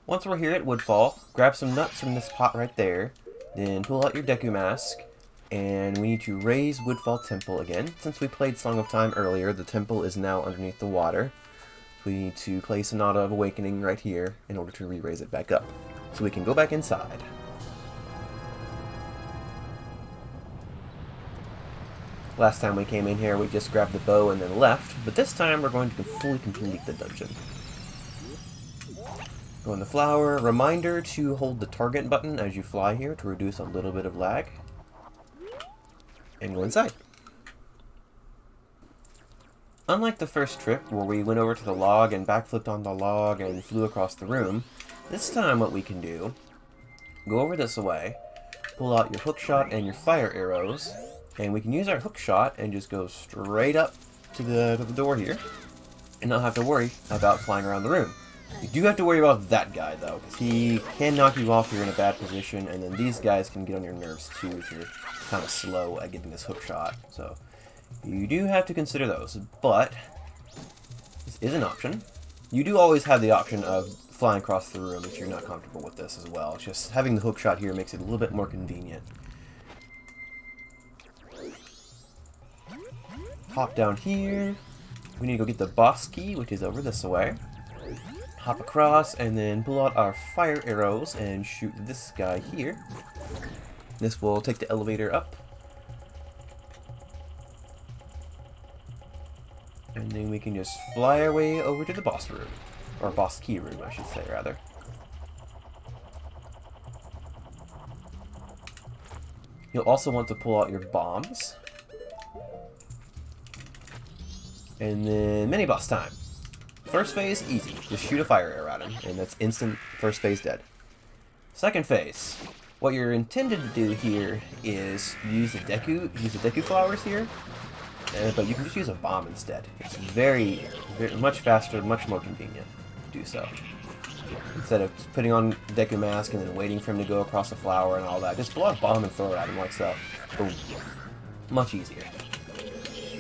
Once we're here at Woodfall, grab some nuts from this pot right there, then pull out your Deku mask, and we need to raise Woodfall Temple again. Since we played Song of Time earlier, the temple is now underneath the water. We need to play Sonata of Awakening right here in order to re-raise it back up. So we can go back inside. Last time we came in here, we just grabbed the bow and then left, but this time we're going to fully complete the dungeon. Go in the flower. Reminder to hold the target button as you fly here to reduce a little bit of lag. And go inside. Unlike the first trip, where we went over to the log and backflipped on the log and flew across the room, this time what we can do, go over this way, pull out your hookshot and your fire arrows, and we can use our hookshot and just go straight up to the door here, and not have to worry about flying around the room. You do have to worry about that guy, though, because he can knock you off if you're in a bad position, and then these guys can get on your nerves, too, if you're kind of slow at getting this hook shot. So, you do have to consider those, but this is an option. You do always have the option of flying across the room if you're not comfortable with this as well. It's just having the hook shot here makes it a little bit more convenient. Hop down here. We need to go get the boss key, which is over this way. Hop across, and then pull out our fire arrows and shoot this guy here. This will take the elevator up. And then we can just fly our way over to the boss room. Or boss key room, I should say, rather. You'll also want to pull out your bombs. And then mini-boss time. First phase, easy. Just shoot a fire arrow at him, and that's instant first phase dead. Second phase, what you're intended to do here is use the Deku flowers here, but you can just use a bomb instead. It's very much faster, much more convenient to do so. Instead of putting on Deku mask and then waiting for him to go across the flower and all that, just blow a bomb and throw it at him like so. Boom. Much easier.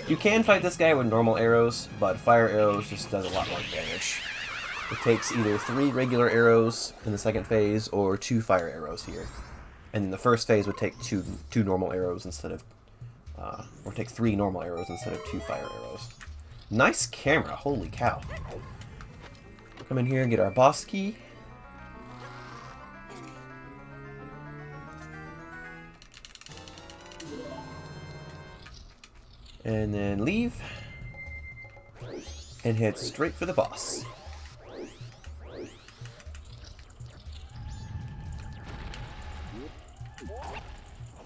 You can fight this guy with normal arrows, but fire arrows just does a lot more damage. It takes either 3 regular arrows in the second phase or 2 fire arrows here. And then the first phase would take two normal arrows instead of, or take 3 normal arrows instead of 2 fire arrows. Nice camera, holy cow. Come in here and get our boss key. And then leave, and head straight for the boss.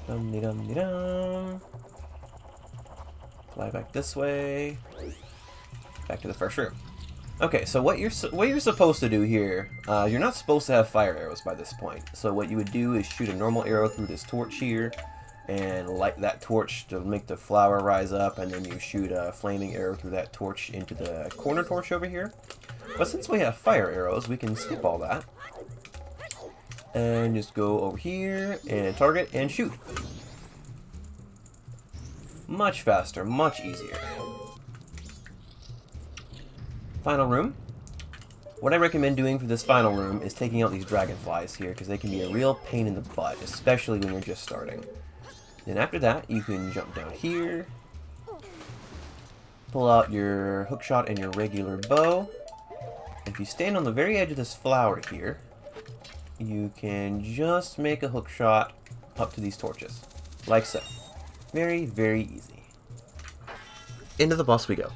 Dum-de-dum-de-dum. Fly back this way. Back to the first room. Okay, so what you're supposed to do here, you're not supposed to have fire arrows by this point. So what you would do is shoot a normal arrow through this torch here, and light that torch to make the flower rise up, and then you shoot a flaming arrow through that torch into the corner torch over here. But since we have fire arrows, we can skip all that. And just go over here, and target, and shoot. Much faster, much easier. Final room. What I recommend doing for this final room is taking out these dragonflies here, because they can be a real pain in the butt, especially when you're just starting. Then after that, you can jump down here, pull out your hookshot and your regular bow. If you stand on the very edge of this flower here, you can just make a hookshot up to these torches, like so. Very, very easy. Into the boss we go.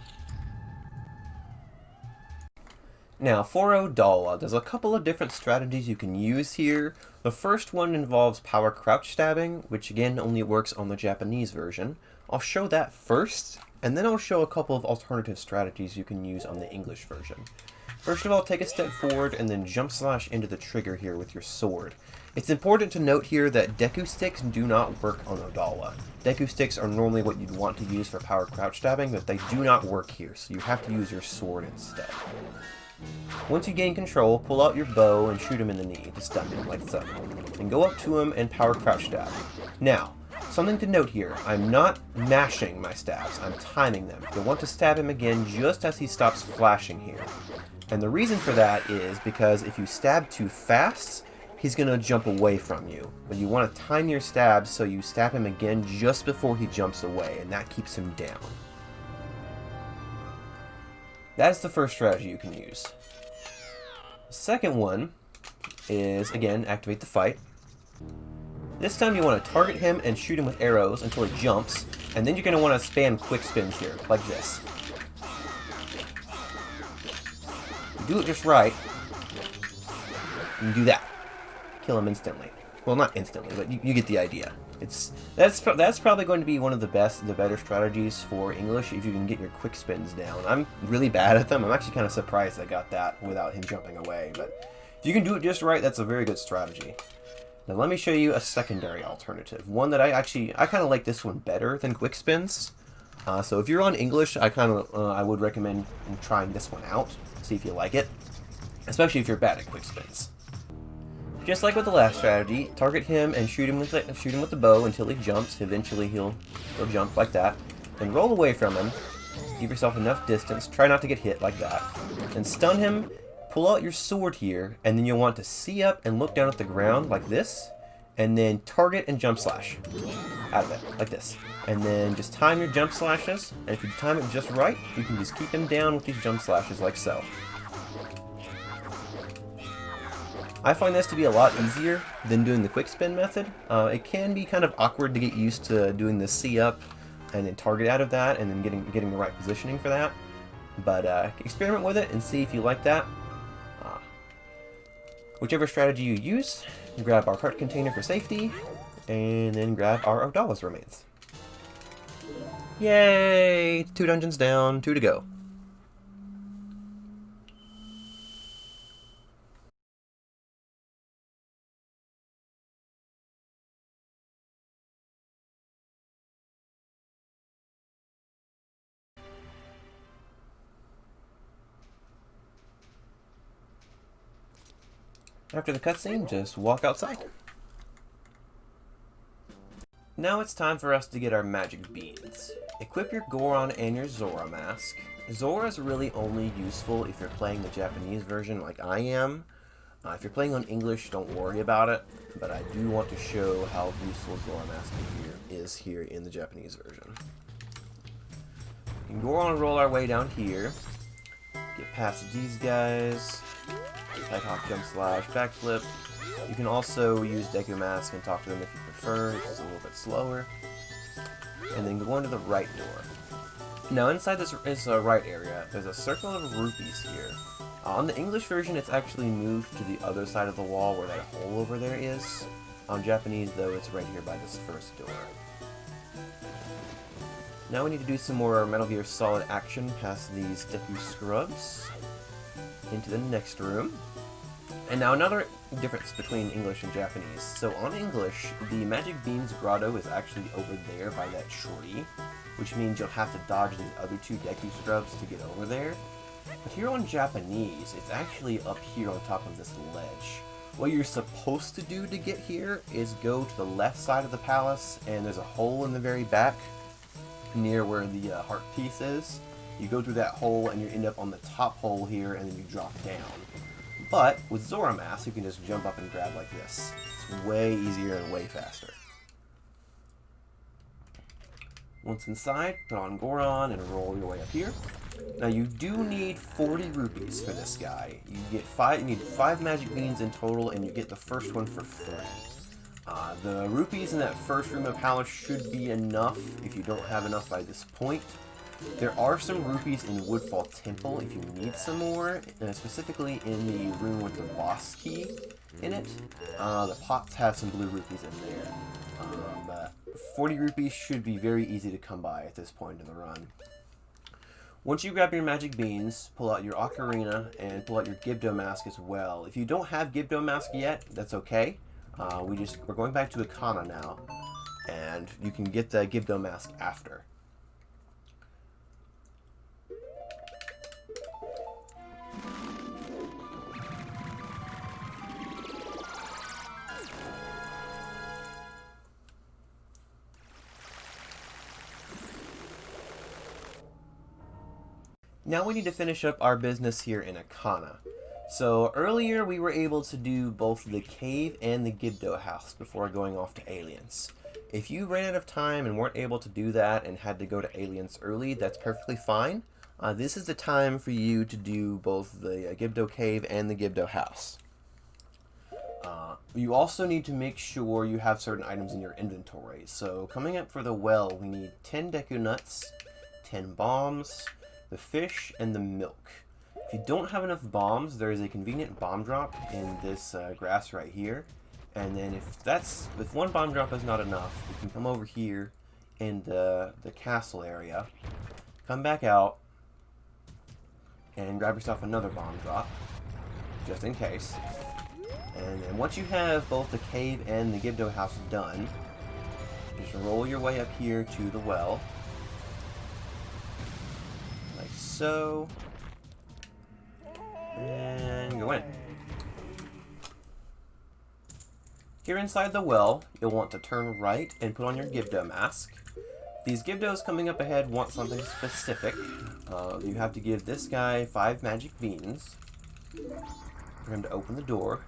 Now, for Odolwa, there's a couple of different strategies you can use here. The first one involves power crouch stabbing, which again only works on the Japanese version. I'll show that first, and then I'll show a couple of alternative strategies you can use on the English version. First of all, take a step forward and then jump slash into the trigger here with your sword. It's important to note here that Deku sticks do not work on Odolwa. Deku sticks are normally what you'd want to use for power crouch stabbing, but they do not work here, so you have to use your sword instead. Once you gain control, pull out your bow and shoot him in the knee to stun him, like so. And go up to him and power crouch stab. Now, something to note here, I'm not mashing my stabs, I'm timing them. You'll want to stab him again just as he stops flashing here. And the reason for that is because if you stab too fast, he's going to jump away from you. But you want to time your stabs so you stab him again just before he jumps away, and that keeps him down. That's the first strategy you can use. The second one is, again, activate the fight. This time you want to target him and shoot him with arrows until he jumps, and then you're going to want to spam quick spins here, like this. Do it just right, and do that. Kill him instantly. Well, not instantly, but you get the idea. That's probably going to be one of the better strategies for English if you can get your quick spins down. I'm really bad at them. I'm actually kind of surprised I got that without him jumping away, but if you can do it just right, that's a very good strategy. Now let me show you a secondary alternative. One that I kind of like this one better than quick spins. So if you're on English, I would recommend trying this one out. See if you like it, especially if you're bad at quick spins. Just like with the last strategy, target him and shoot him with the bow until he jumps. Eventually he'll jump like that. Then roll away from him. Give yourself enough distance. Try not to get hit like that. And stun him. Pull out your sword here, and then you'll want to see up and look down at the ground like this, and then target and jump slash out of it like this. And then just time your jump slashes, and if you time it just right, you can just keep him down with these jump slashes like so. I find this to be a lot easier than doing the quick spin method. It can be kind of awkward to get used to doing the see up and then target out of that, and then getting the right positioning for that. But experiment with it and see if you like that. Whichever strategy you use, grab our cart container for safety, and then grab our Odolwa's remains. Yay! 2 dungeons down, 2 to go. After the cutscene, just walk outside. Now it's time for us to get our magic beans. Equip your Goron and your Zora mask. Zora is really only useful if you're playing the Japanese version like I am. If you're playing on English, don't worry about it, but I do want to show how useful Zora mask is here in the Japanese version. We can go on and roll our way down here. Get past these guys. Head hop, jump slash, backflip. You can also use Deku Mask and talk to them if you prefer, which is a little bit slower. And then go into the right door. Now inside this right area, there's a circle of rupees here. On the English version, it's actually moved to the other side of the wall where that hole over there is. On Japanese, though, it's right here by this first door. Now we need to do some more Metal Gear Solid action past these Deku Scrubs. Into the next room. And now another difference between English and Japanese. So on English, the Magic Beans grotto is actually over there by that tree, which means you'll have to dodge these other 2 Deku Scrubs to get over there. But here on Japanese, it's actually up here on top of this ledge. What you're supposed to do to get here is go to the left side of the palace, and there's a hole in the very back near where the heart piece is. You go through that hole and you end up on the top hole here, and then you drop down. But with Zora Mask, you can just jump up and grab like this. It's way easier and way faster. Once inside, put on Goron and roll your way up here. Now you do need 40 rupees for this guy. You need 5 magic beans in total, and you get the first one for free. The rupees in that first room of palace should be enough if you don't have enough by this point. There are some rupees in Woodfall Temple if you need some more, specifically in the room with the boss key in it. The pots have some blue rupees in there. But 40 rupees should be very easy to come by at this point in the run. Once you grab your magic beans, pull out your ocarina and pull out your Gibdo mask as well. If you don't have Gibdo mask yet, that's okay. We're going back to Akana now, and you can get the Gibdo mask after. Now we need to finish up our business here in Akana. So earlier we were able to do both the cave and the Gibdo house before going off to Aliens. If you ran out of time and weren't able to do that and had to go to Aliens early, that's perfectly fine. This is the time for you to do both the Gibdo cave and the Gibdo house. You also need to make sure you have certain items in your inventory. So coming up for the well, we need 10 Deku nuts, 10 bombs, the fish, and the milk. If you don't have enough bombs, there is a convenient bomb drop in this grass right here. And then if one bomb drop is not enough, you can come over here in the castle area, come back out, and grab yourself another bomb drop, just in case. And then once you have both the cave and the Gibdo house done, just roll your way up here to the well, like so, and go in. Here inside the well, you'll want to turn right and put on your Gibdo mask. These Gibdos coming up ahead want something specific. You have to give this guy 5 magic beans for him to open the door.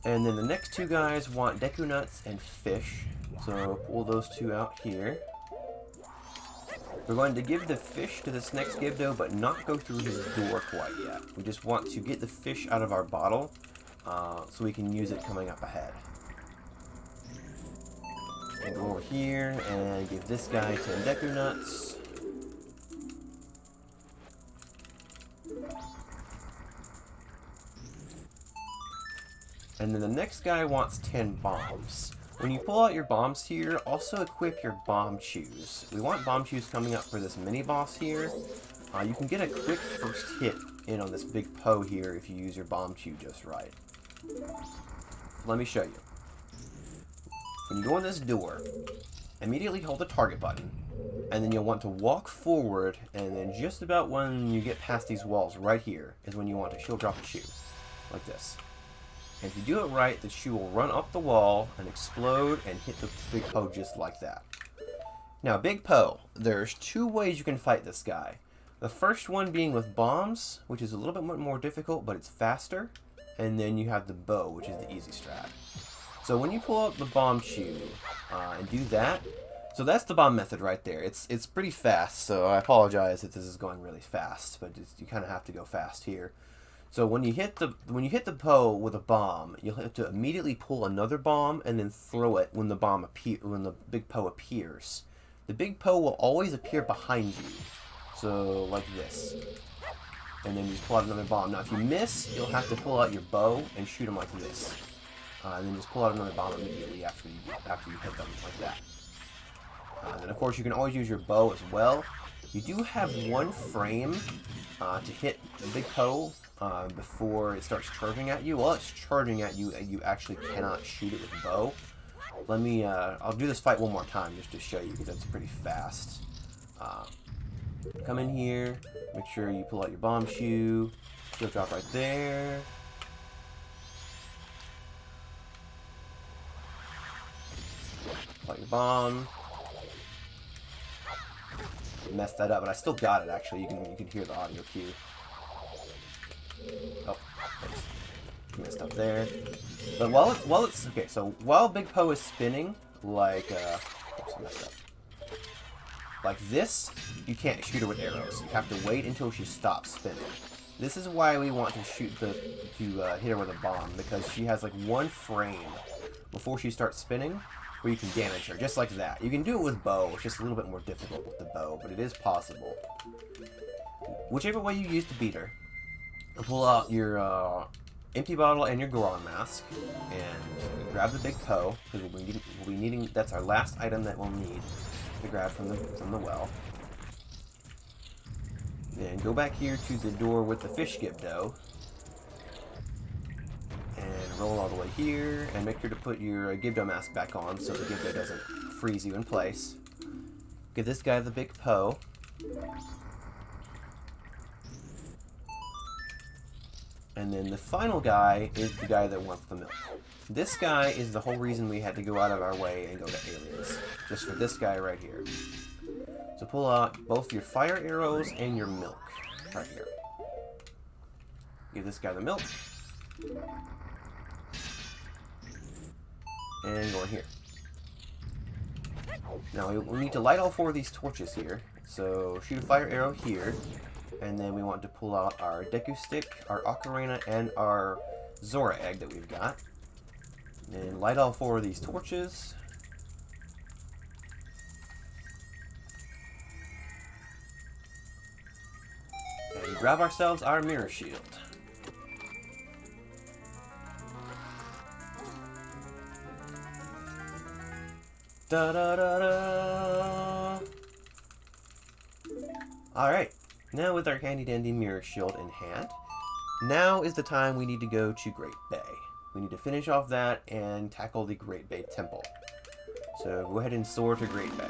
And then the next 2 guys want Deku nuts and fish. So pull those 2 out here. We're going to give the fish to this next Gibdo, but not go through his door quite yet. We just want to get the fish out of our bottle, so we can use it coming up ahead. And go over here and give this guy 10 Deku nuts. And then the next guy wants 10 bombs. When you pull out your bombs here, also equip your bomb shoes. We want bomb shoes coming up for this mini boss here. You can get a quick first hit in on this big Poe here if you use your bomb shoe just right. Let me show you. When you go in this door, immediately hold the target button, and then you'll want to walk forward, and then just about when you get past these walls right here is when you want to shield drop a shoe, like this. And if you do it right, the shoe will run up the wall and explode and hit the big Poe just like that. Now, Big Poe, there's 2 ways you can fight this guy. The first one being with bombs, which is a little bit more difficult, but it's faster. And then you have the bow, which is the easy strat. So when you pull out the bomb shoe and do that, so that's the bomb method right there. It's pretty fast, so I apologize if this is going really fast, but you kind of have to go fast here. So when you hit the Poe with a bomb, you'll have to immediately pull another bomb and then throw it when the big Poe appears. The big Poe will always appear behind you, so like this. And then you just pull out another bomb. Now if you miss, you'll have to pull out your bow and shoot him like this. And then just pull out another bomb immediately after you hit them like that. And of course you can always use your bow as well. You do have 1 frame to hit the big Poe before it starts charging at you. While it's charging at you, you actually cannot shoot it with a bow. Let me, I'll do this fight one more time just to show you because that's pretty fast. Come in here, make sure you pull out your bomb shoe, shield drop right there. Pull out your bomb. Messed that up, but I still got it actually. You can hear the audio cue. Oh, messed up there. But while it's okay, so while Big Poe is spinning, like oops, I messed up. Like this, you can't shoot her with arrows. You have to wait until she stops spinning. This is why we want to hit her with a bomb, because she has like 1 frame before she starts spinning where you can damage her, just like that. You can do it with bow. It's just a little bit more difficult with the bow, but it is possible. Whichever way you use to beat her, pull out your empty bottle and your Goron mask, and grab the big Poe, because we'll be needing. That's our last item that we'll need to grab from the well. Then go back here to the door with the fish Gibdo, and roll all the way here, and make sure to put your Gibdo mask back on so the Gibdo doesn't freeze you in place. Give this guy the big Poe. And then the final guy is the guy that wants the milk. This guy is the whole reason we had to go out of our way and go to Aliens. Just for this guy right here. to pull out both your fire arrows and your milk. Right here. Give this guy the milk. And go in here. Now we need to light all 4 of these torches here. So shoot a fire arrow here. And then we want to pull out our Deku Stick, our Ocarina, and our Zora Egg that we've got. And light all 4 of these torches. And grab ourselves our Mirror Shield. Da da da da! Alright, now with our handy dandy Mirror Shield in hand, now is the time we need to go to Great Bay. We need to finish off that and tackle the Great Bay Temple. So go ahead and soar to Great Bay.